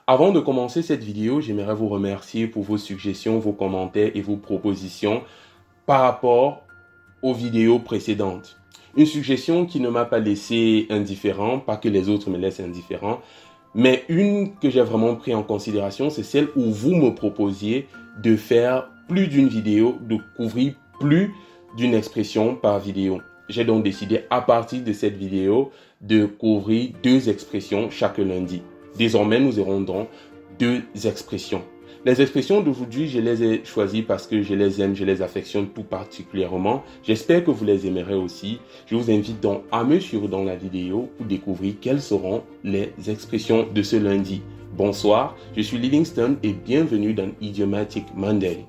Avant de commencer cette vidéo, j'aimerais vous remercier pour vos suggestions, vos commentaires et vos propositions par rapport aux vidéos précédentes. Une suggestion qui ne m'a pas laissé indifférent, pas que les autres me laissent indifférent, mais une que j'ai vraiment pris en considération, c'est celle où vous me proposiez de faire plus d'une vidéo, de couvrir plus d'une expression par vidéo. J'ai donc décidé à partir de cette vidéo de couvrir 2 expressions chaque lundi. Désormais, nous aurons donc 2 expressions. Les expressions d'aujourd'hui, je les ai choisies parce que je les aime, je les affectionne tout particulièrement. J'espère que vous les aimerez aussi. Je vous invite donc à me suivre dans la vidéo pour découvrir quelles seront les expressions de ce lundi. Bonsoir, je suis Livingston et bienvenue dans Idiomatic Monday.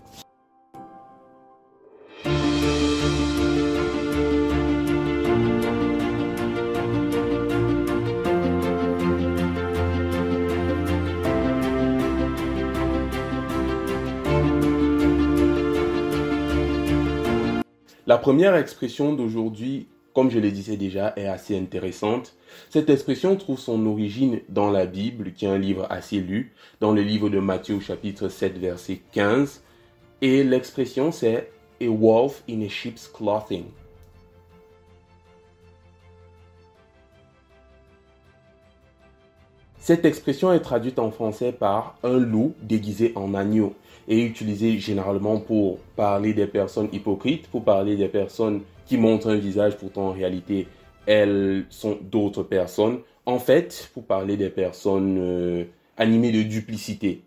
La première expression d'aujourd'hui, comme je le disais déjà, est assez intéressante. Cette expression trouve son origine dans la Bible, qui est un livre assez lu, dans le livre de Matthieu chapitre 7 verset 15. Et l'expression c'est « a wolf in a sheep's clothing ». Cette expression est traduite en français par un loup déguisé en agneau et utilisée généralement pour parler des personnes hypocrites, pour parler des personnes qui montrent un visage, pourtant en réalité elles sont d'autres personnes. En fait, pour parler des personnes animées de duplicité.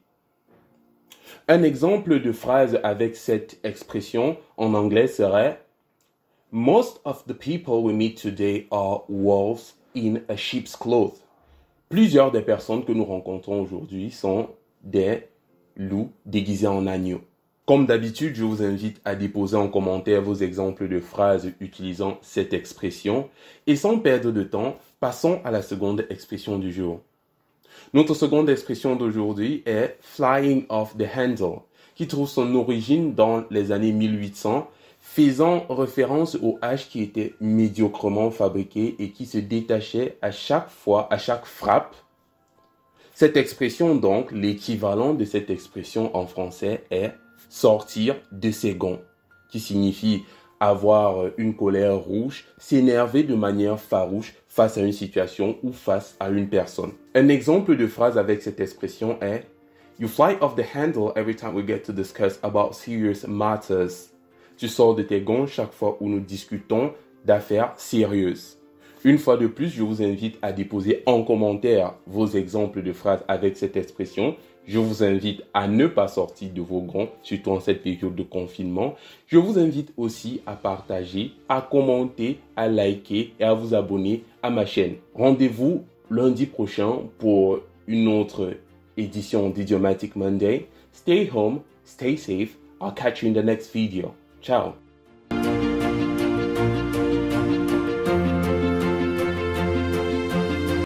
Un exemple de phrase avec cette expression en anglais serait « Most of the people we meet today are wolves in a sheep's cloth ». Plusieurs des personnes que nous rencontrons aujourd'hui sont des loups déguisés en agneaux. Comme d'habitude, je vous invite à déposer en commentaire vos exemples de phrases utilisant cette expression. Et sans perdre de temps, passons à la seconde expression du jour. Notre seconde expression d'aujourd'hui est « flying off the handle », qui trouve son origine dans les années 1800, faisant référence aux haches qui étaient médiocrement fabriquées et qui se détachaient à chaque frappe. Cette expression donc, l'équivalent de cette expression en français est « sortir de ses gonds », qui signifie avoir une colère rouge, s'énerver de manière farouche face à une situation ou face à une personne. Un exemple de phrase avec cette expression est « You fly off the handle every time we get to discuss about serious matters ». Tu sors de tes gonds chaque fois où nous discutons d'affaires sérieuses. Une fois de plus, je vous invite à déposer en commentaire vos exemples de phrases avec cette expression. Je vous invite à ne pas sortir de vos gonds, surtout en cette période de confinement. Je vous invite aussi à partager, à commenter, à liker et à vous abonner à ma chaîne. Rendez-vous lundi prochain pour une autre édition d'Idiomatic Monday. Stay home, stay safe. I'll catch you in the next video. Ciao.